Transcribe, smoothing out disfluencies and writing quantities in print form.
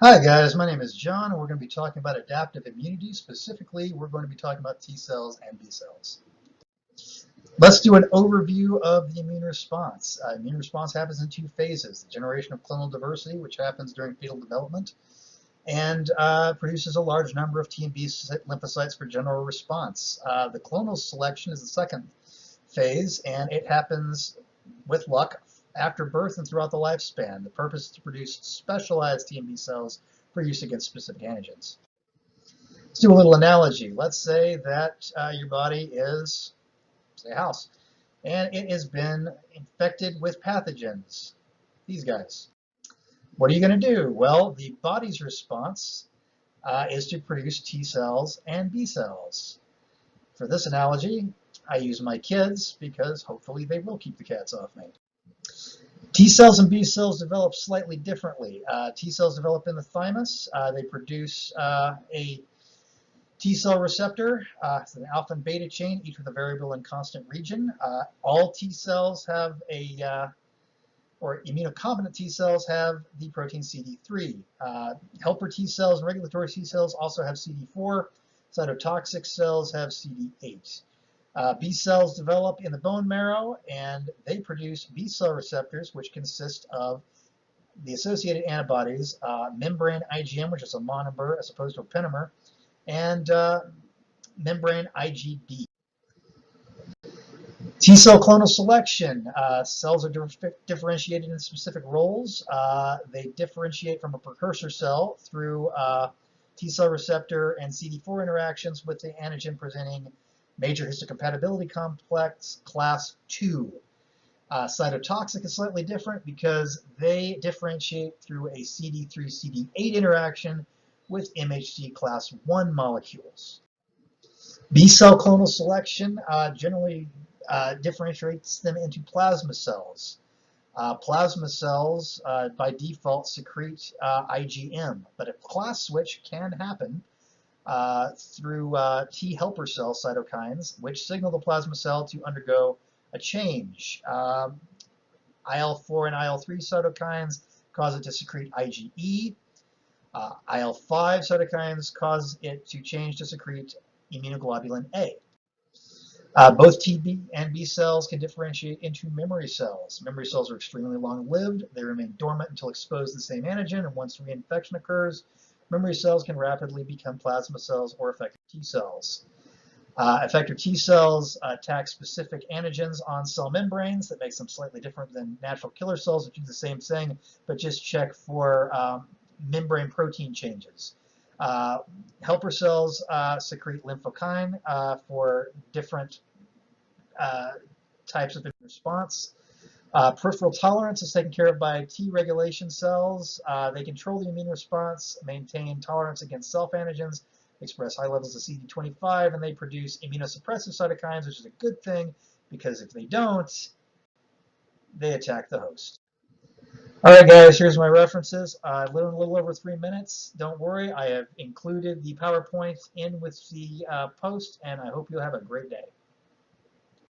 Hi guys, my name is John and we're going to be talking about adaptive immunity. Specifically, we're going to be talking about T cells and B cells. Let's do an overview of the immune response. Immune response happens in two phases: the generation of clonal diversity, which happens during fetal development, and produces a large number of T and B lymphocytes for general response. The clonal selection is the second phase, and it happens with luck after birth and throughout the lifespan. The purpose is to produce specialized T and B cells for use against specific antigens. Let's do a little analogy. Let's say that your body is, say, a house, and it has been infected with pathogens, these guys. What are you going to do? Well, the body's response is to produce T cells and B cells. For this analogy, I use my kids because hopefully they will keep the cats off me. T cells and B cells develop slightly differently. T cells develop in the thymus. They produce a T cell receptor. It's an alpha and beta chain, each with a variable and constant region. All T cells have or immunocompetent T cells have the protein CD3. Helper T cells and regulatory T cells also have CD4. Cytotoxic cells have CD8. B cells develop in the bone marrow, and they produce B cell receptors, which consist of the associated antibodies, membrane IgM, which is a monomer as opposed to a pentamer, and membrane IgD. T cell clonal selection. Cells are differentiated in specific roles. They differentiate from a precursor cell through T cell receptor and CD4 interactions with the antigen presenting major histocompatibility complex class 2. Cytotoxic is slightly different because they differentiate through a CD3-CD8 interaction with MHC class 1 molecules. B cell clonal selection generally differentiates them into plasma cells. Plasma cells by default secrete IgM, but a class switch can happen through T helper cell cytokines, which signal the plasma cell to undergo a change. IL-4 and IL-3 cytokines cause it to secrete IgE. IL-5 cytokines cause it to change to secrete immunoglobulin A. Both T and B cells can differentiate into memory cells. Memory cells are extremely long-lived. They remain dormant until exposed to the same antigen, and once reinfection occurs, memory cells can rapidly become plasma cells or effector T cells. Effector T cells attack specific antigens on cell membranes. That makes them slightly different than natural killer cells, which do the same thing, but just check for membrane protein changes. Helper cells secrete lymphokine for different types of immune response. Peripheral tolerance is taken care of by T regulation cells. They control the immune response, maintain tolerance against self-antigens, express high levels of CD25, and they produce immunosuppressive cytokines, which is a good thing because if they don't, they attack the host. All right, guys, here's my references. I went a little over 3 minutes. Don't worry, I have included the PowerPoint in with the post, and I hope you'll have a great day.